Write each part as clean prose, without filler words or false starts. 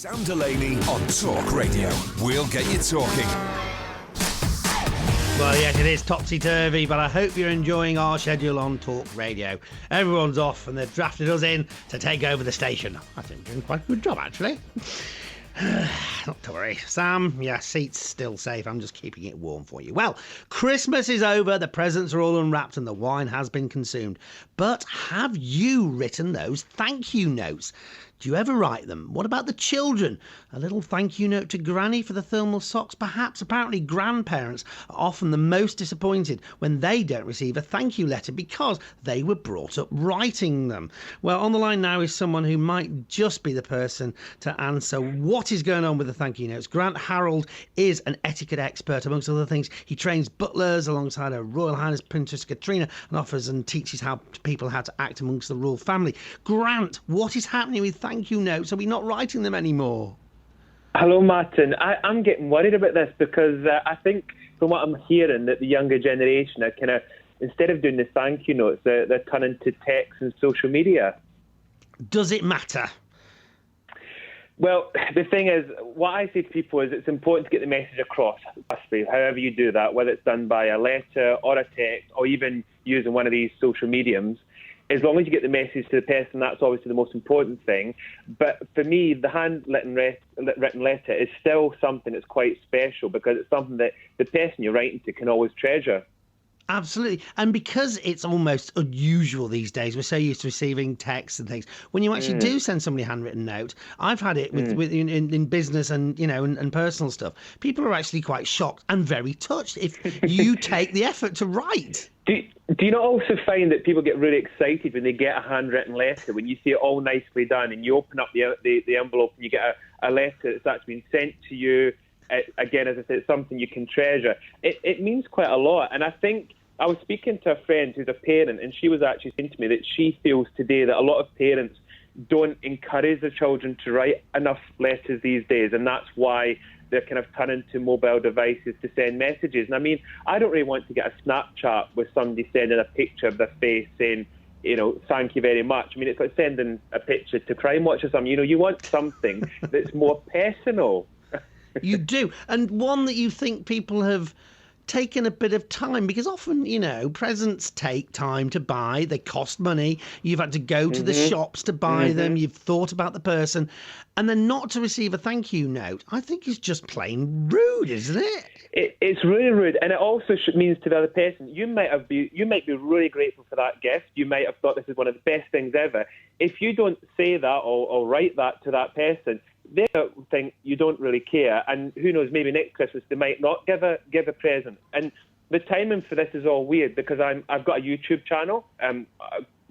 Sam Delaney on Talk Radio. We'll get you talking. Well, yes, it is topsy-turvy, but I hope you're enjoying our schedule on Talk Radio. Everyone's off and they've drafted us in to take over the station. I think we're doing quite a good job, actually. Not to worry. Sam, yeah, seat's still safe. I'm just keeping it warm for you. Well, Christmas is over, the presents are all unwrapped and the wine has been consumed. But have you written those thank you notes? Do you ever write them? What about the children? A little thank you note to Granny for the thermal socks, perhaps. Apparently grandparents are often the most disappointed when they don't receive a thank you letter because they were brought up writing them. Well, on the line now is someone who might just be the person to answer what is going on with the thank you notes. Grant Harrold is an etiquette expert, amongst other things. He trains butlers alongside Her Royal Highness Princess Katrina and offers and teaches people how to act amongst the royal family. Grant, what is happening with thank you notes? Are we not writing them anymore? Hello, Martin. I'm getting worried about this because I think from what I'm hearing that the younger generation are kind of, instead of doing the thank you notes, they're turning to text and social media. Does it matter? Well, the thing is, what I say to people is it's important to get the message across, however you do that, whether it's done by a letter or a text or even using one of these social mediums. As long as you get the message to the person, that's obviously the most important thing. But for me, the handwritten letter is still something that's quite special because it's something that the person you're writing to can always treasure. Absolutely. And because it's almost unusual these days, we're so used to receiving texts and things. When you actually do send somebody a handwritten note, I've had it in business and, you know, and personal stuff. People are actually quite shocked and very touched if you take the effort to write. Do you not also find that people get really excited when they get a handwritten letter, when you see it all nicely done and you open up the envelope and you get a letter that's actually been sent to you? Again, as I said, it's something you can treasure. It means quite a lot. And I think I was speaking to a friend who's a parent, and she was actually saying to me that she feels today that a lot of parents don't encourage their children to write enough letters these days, and that's why they're kind of turning to mobile devices to send messages. And I mean, I don't really want to get a Snapchat with somebody sending a picture of their face saying, you know, thank you very much. I mean, it's like sending a picture to Crime Watch or something. You know, you want something that's more personal. You do. And one that you think people have taken a bit of time, because often, you know, presents take time to buy. They cost money. You've had to go to the shops to buy them. You've thought about the person. And then not to receive a thank you note, I think is just plain rude, isn't it? It's really rude. And it also means to the other person, you might be really grateful for that gift. You might have thought this is one of the best things ever. If you don't say that or write that to that person, they think you don't really care, and who knows, maybe next Christmas they might not give a present. And the timing for this is all weird because I've got a YouTube channel,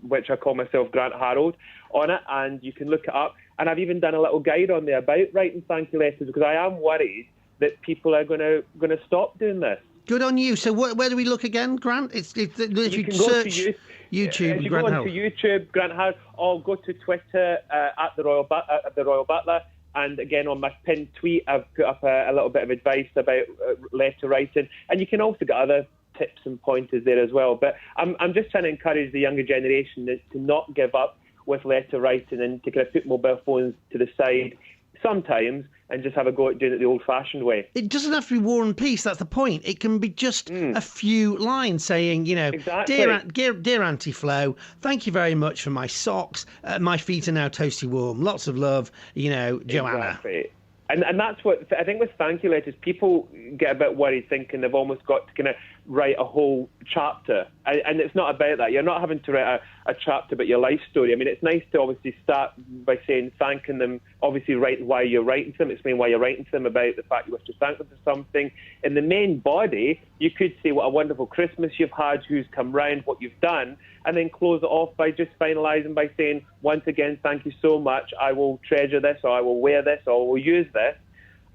which I call myself Grant Harrold on it, and you can look it up. And I've even done a little guide on there about writing thank you letters because I am worried that people are going to stop doing this. Good on you. So where do we look again, Grant? If you can search YouTube, if you Grant go Harrold. onto YouTube, Grant Harrold, or go to Twitter at the Royal Butler. And again, on my pinned tweet, I've put up a little bit of advice about letter writing. And you can also get other tips and pointers there as well. But I'm just trying to encourage the younger generation to not give up with letter writing and to kind of put mobile phones to the side sometimes and just have a go at doing it the old-fashioned way. It doesn't have to be War and Peace, that's the point. It can be just a few lines saying, you know, exactly. Dear Auntie Flo, thank you very much for my socks. My feet are now toasty warm. Lots of love, you know, Joanna. Exactly. And that's what I think with thank you letters, people get a bit worried thinking they've almost got to kind of write a whole chapter. And it's not about that. You're not having to write a chapter about your life story. I mean, it's nice to obviously start by saying thanking them, obviously write why you're writing to them, explain why you're writing to them, about the fact you wish to thank them for something. In the main body, you could say what a wonderful Christmas you've had, who's come round, what you've done, and then close it off by just finalising by saying, once again, thank you so much. I will treasure this, or I will wear this, or I will use this.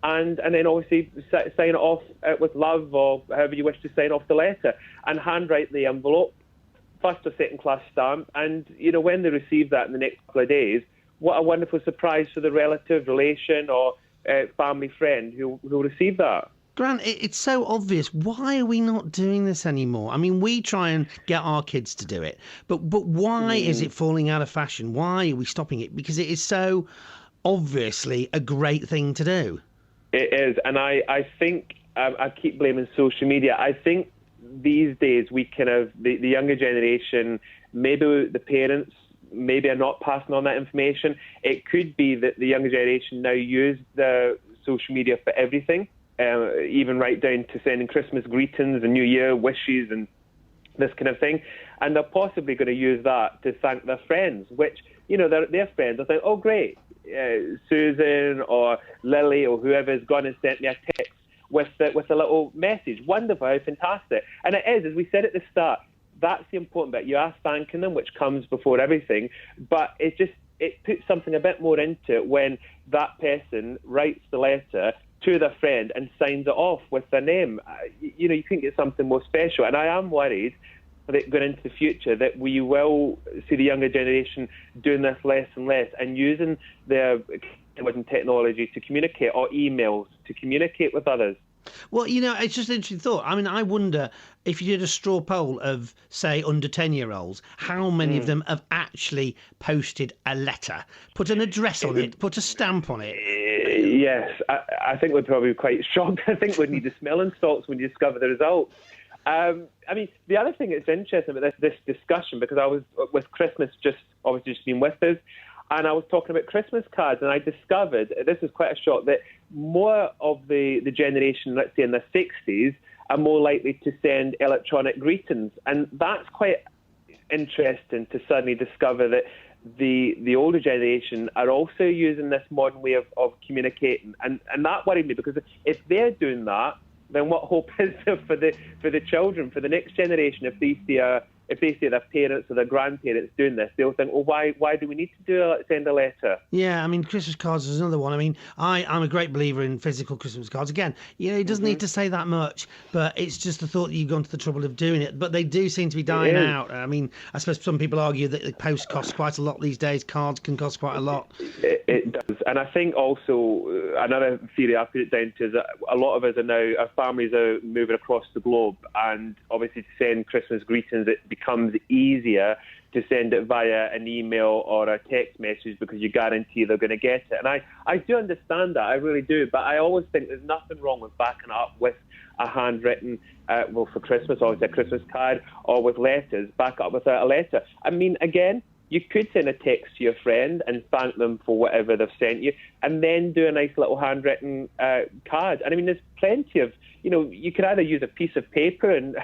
And then obviously sign it off with love, or however you wish to sign off the letter, and handwrite the envelope, first or second class stamp. And, you know, when they receive that in the next couple of days, what a wonderful surprise for the relative, relation, or family friend who will receive that. Grant, it's so obvious. Why are we not doing this anymore? I mean, we try and get our kids to do it, but why is it falling out of fashion? Why are we stopping it? Because it is so obviously a great thing to do. It is, and I think I keep blaming social media. I think these days we kind of the younger generation, maybe the parents maybe are not passing on that information. It could be that the younger generation now use the social media for everything, even right down to sending Christmas greetings and New Year wishes and this kind of thing. And they're possibly going to use that to thank their friends, which, their friends will think, oh, great, Susan or Lily or whoever has gone and sent me a text with a little message. Wonderful, how fantastic. And it is, as we said at the start, that's the important bit. You are thanking them, which comes before everything, but it puts something a bit more into it when that person writes the letter to their friend and signs it off with their name. You couldn't get something more special. And I am worried that going into the future that we will see the younger generation doing this less and less and using their technology to communicate, or emails to communicate with others. Well, it's just an interesting thought. I mean, I wonder if you did a straw poll of, say, under 10-year-olds, how many of them have actually posted a letter, put an address on it, put a stamp on it? Yes, I think we'd probably be quite shocked. I think we'd need the smelling salts when you discover the results. I mean, the other thing that's interesting about this discussion, because I was with Christmas just been with us, and I was talking about Christmas cards, and I discovered, this is quite a shock, that more of the generation, let's say in the 60s, are more likely to send electronic greetings. And that's quite interesting to suddenly discover that the older generation are also using this modern way of communicating. And that worried me, because if they're doing that, then what hope is there for the children, for the next generation? If they see their parents or their grandparents doing this, they'll think, well, why do we need to send a letter? Yeah, I mean, Christmas cards is another one. I mean, I'm a great believer in physical Christmas cards. Again, it doesn't need to say that much, but it's just the thought that you've gone to the trouble of doing it. But they do seem to be dying out. I mean, I suppose some people argue that the post costs quite a lot these days. Cards can cost quite a lot. It does. And I think also another theory I put it down to is that a lot of us are now, our families are moving across the globe, and obviously to send Christmas greetings, it becomes easier to send it via an email or a text message because you guarantee they're going to get it. And I do understand that, I really do, but I always think there's nothing wrong with backing up with a handwritten, for Christmas, obviously a Christmas card, or with letters, back up with a letter. I mean, again, you could send a text to your friend and thank them for whatever they've sent you, and then do a nice little handwritten card. And I mean, there's plenty of, you could either use a piece of paper and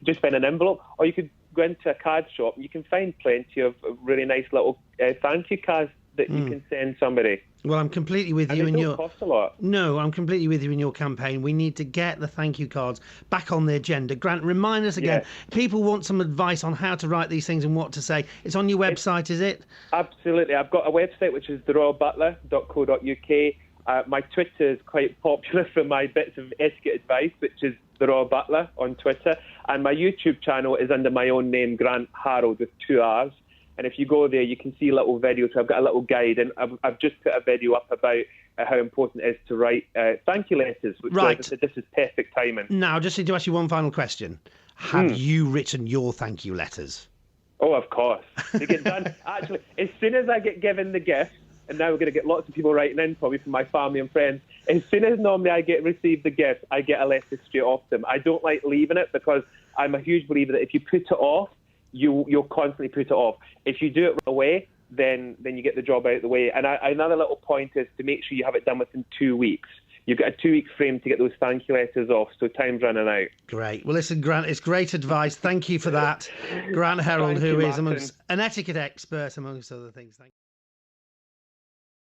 just find an envelope, or you could go into a card shop and you can find plenty of really nice little thank you cards that you can send somebody. Well, I'm completely with you in your. Cost a lot. No, I'm completely with you in your campaign. We need to get the thank you cards back on the agenda. Grant, remind us again. Yes. People want some advice on how to write these things and what to say. It's on your website, is it? Absolutely. I've got a website which is theroyalbutler.co.uk. My Twitter is quite popular for my bits of etiquette advice, which is The Royal Butler on Twitter. And my YouTube channel is under my own name, Grant Harrold, with 2 R's. And if you go there, you can see little videos. So I've got a little guide, and I've just put a video up about how important it is to write thank you letters. Which right. This is perfect timing. Now, just need to ask you one final question. Have you written your thank you letters? Oh, of course. They get done. Actually, as soon as I get given the gift, and now we're going to get lots of people writing in, probably from my family and friends, as soon as normally I receive the gift, I get a letter straight off them. I don't like leaving it, because I'm a huge believer that if you put it off, you'll constantly put it off. If you do it right away, then you get the job out of the way. And another little point is to make sure you have it done within 2 weeks. You've got a 2-week frame to get those thank you letters off, so time's running out. Great. Well, listen, Grant, it's great advice. Thank you for that. Grant Harrold, who is amongst an etiquette expert, amongst other things. Thank you.